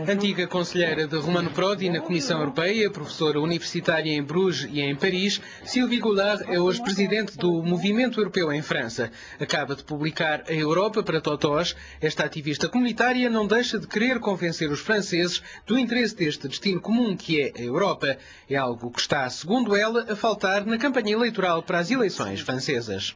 Antiga conselheira de Romano Prodi na Comissão Europeia, professora universitária em Bruges e em Paris, Sylvie Goulard é hoje presidente do Movimento Europeu em França. Acaba de publicar A Europa para Totós. Esta ativista comunitária não deixa de querer convencer os franceses do interesse deste destino comum que é a Europa. É algo que está, segundo ela, a faltar na campanha eleitoral para as eleições francesas.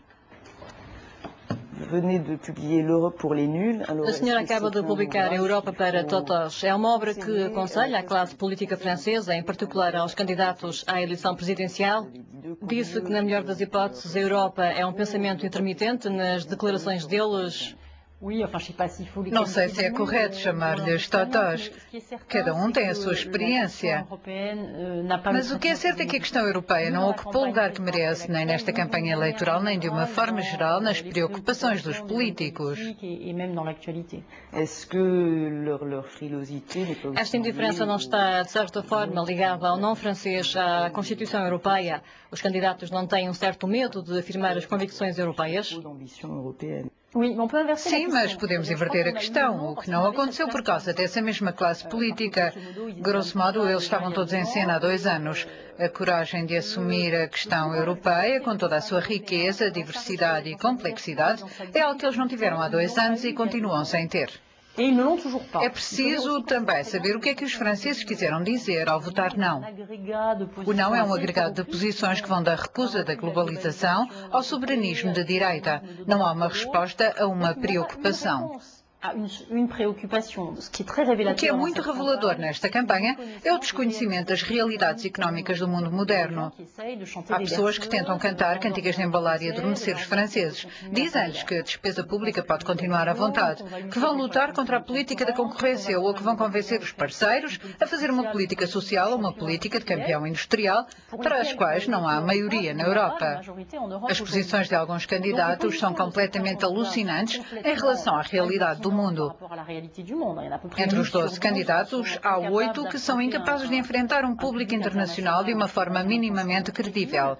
A senhora acaba de publicar A Europa para Totós. É uma obra que aconselha a classe política francesa, em particular aos candidatos à eleição presidencial. Disse que, na melhor das hipóteses, a Europa é um pensamento intermitente nas declarações deles. Não sei se é correto chamar-lhes totós. Cada um tem a sua experiência. Mas o que é certo é que a questão europeia não ocupou o lugar que merece, nem nesta campanha eleitoral, nem de uma forma geral nas preocupações dos políticos. Esta indiferença não está, de certa forma, ligada ao não francês à Constituição Europeia? Os candidatos não têm um certo medo de afirmar as convicções europeias? Sim, mas podemos inverter a questão, o que não aconteceu por causa dessa mesma classe política. Grosso modo, eles estavam todos em cena há 2 anos. A coragem de assumir a questão europeia, com toda a sua riqueza, diversidade e complexidade, é algo que eles não tiveram há 2 anos e continuam sem ter. É preciso também saber o que é que os franceses quiseram dizer ao votar não. O não é um agregado de posições que vão da recusa da globalização ao soberanismo de direita. Não há uma resposta a uma preocupação. O que é muito revelador nesta campanha é o desconhecimento das realidades económicas do mundo moderno. Há pessoas que tentam cantar cantigas de embalar e adormecer os franceses. Dizem-lhes que a despesa pública pode continuar à vontade, que vão lutar contra a política da concorrência ou que vão convencer os parceiros a fazer uma política social ou uma política de campeão industrial para as quais não há maioria na Europa. As posições de alguns candidatos são completamente alucinantes em relação à realidade do mundo. Entre os 12 candidatos, há 8 que são incapazes de enfrentar um público internacional de uma forma minimamente credível.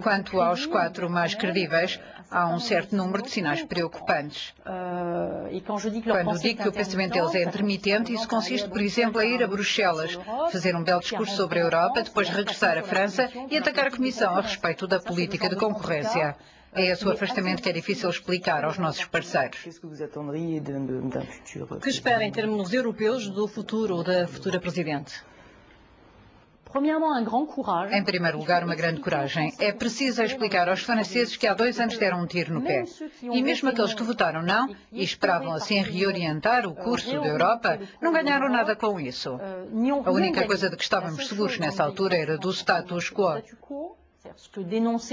Quanto aos 4 mais credíveis, há um certo número de sinais preocupantes. Quando digo que o pensamento deles é intermitente, isso consiste, por exemplo, em ir a Bruxelas, fazer um belo discurso sobre a Europa, depois regressar à França e atacar a Comissão a respeito da política de concorrência. É esse o afastamento que é difícil explicar aos nossos parceiros. O que espera em termos europeus do futuro da futura Presidente? Em primeiro lugar, uma grande coragem. É preciso explicar aos franceses que há 2 anos deram um tiro no pé. E mesmo aqueles que votaram não e esperavam assim reorientar o curso da Europa, não ganharam nada com isso. A única coisa de que estávamos seguros nessa altura era do status quo.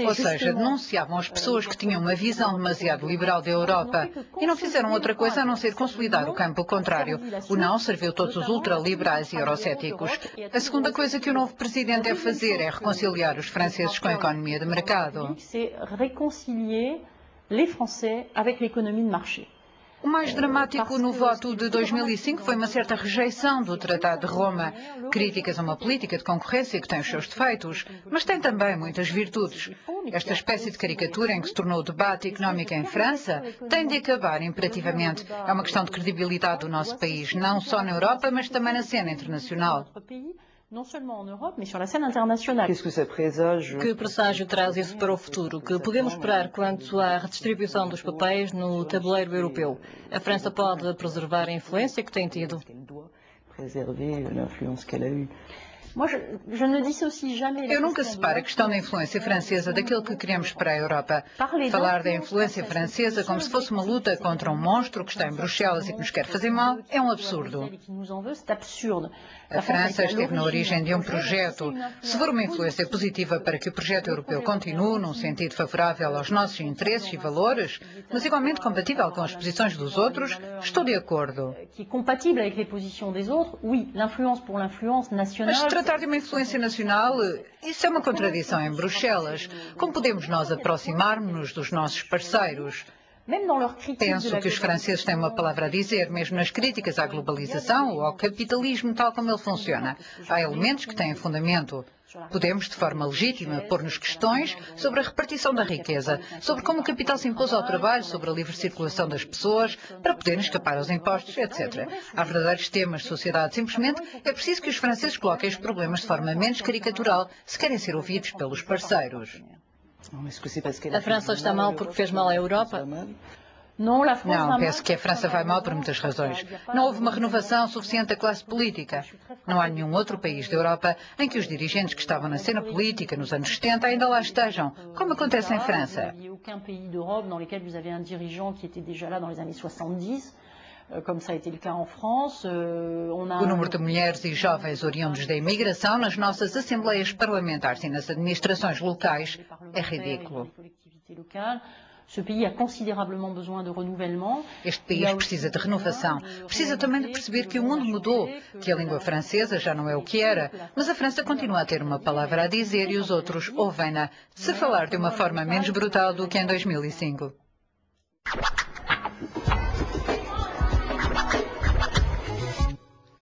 Ou seja, denunciavam as pessoas que tinham uma visão demasiado liberal da Europa e não fizeram outra coisa a não ser consolidar o campo contrário. O não serviu todos os ultraliberais e eurocéticos. A segunda coisa que o novo presidente deve fazer é reconciliar os franceses com a economia de mercado. O mais dramático no voto de 2005 foi uma certa rejeição do Tratado de Roma. Críticas a uma política de concorrência que tem os seus defeitos, mas tem também muitas virtudes. Esta espécie de caricatura em que se tornou o debate económico em França tem de acabar imperativamente. É uma questão de credibilidade do nosso país, não só na Europa, mas também na cena internacional. Que presságio traz isso para o futuro? Que podemos esperar quanto à redistribuição dos papéis no tabuleiro europeu? A França pode preservar a influência que tem tido? Eu nunca separo a questão da influência francesa daquilo que queremos para a Europa. Falar da influência francesa como se fosse uma luta contra um monstro que está em Bruxelas e que nos quer fazer mal é um absurdo. A França esteve na origem de um projeto. Se for uma influência positiva para que o projeto europeu continue num sentido favorável aos nossos interesses e valores, mas igualmente compatível com as posições dos outros, estou de acordo. Mas tratar de uma influência nacional, isso é uma contradição em Bruxelas. Como podemos nós aproximar-nos dos nossos parceiros? Penso que os franceses têm uma palavra a dizer, mesmo nas críticas à globalização ou ao capitalismo tal como ele funciona. Há elementos que têm fundamento. Podemos, de forma legítima, pôr-nos questões sobre a repartição da riqueza, sobre como o capital se impôs ao trabalho, sobre a livre circulação das pessoas, para poderem escapar aos impostos, etc. Há verdadeiros temas de sociedade. Simplesmente é preciso que os franceses coloquem os problemas de forma menos caricatural se querem ser ouvidos pelos parceiros. A França está mal porque fez mal à Europa? Não, penso que a França vai mal por muitas razões. Não houve uma renovação suficiente da classe política. Não há nenhum outro país da Europa em que os dirigentes que estavam na cena política nos anos 70 ainda lá estejam, como acontece em França. O número de mulheres e jovens oriundos da imigração nas nossas assembleias parlamentares e nas administrações locais é ridículo. Este país precisa de renovação. Precisa também de perceber que o mundo mudou, que a língua francesa já não é o que era, mas a França continua a ter uma palavra a dizer e os outros ouvem-na, se falar de uma forma menos brutal do que em 2005.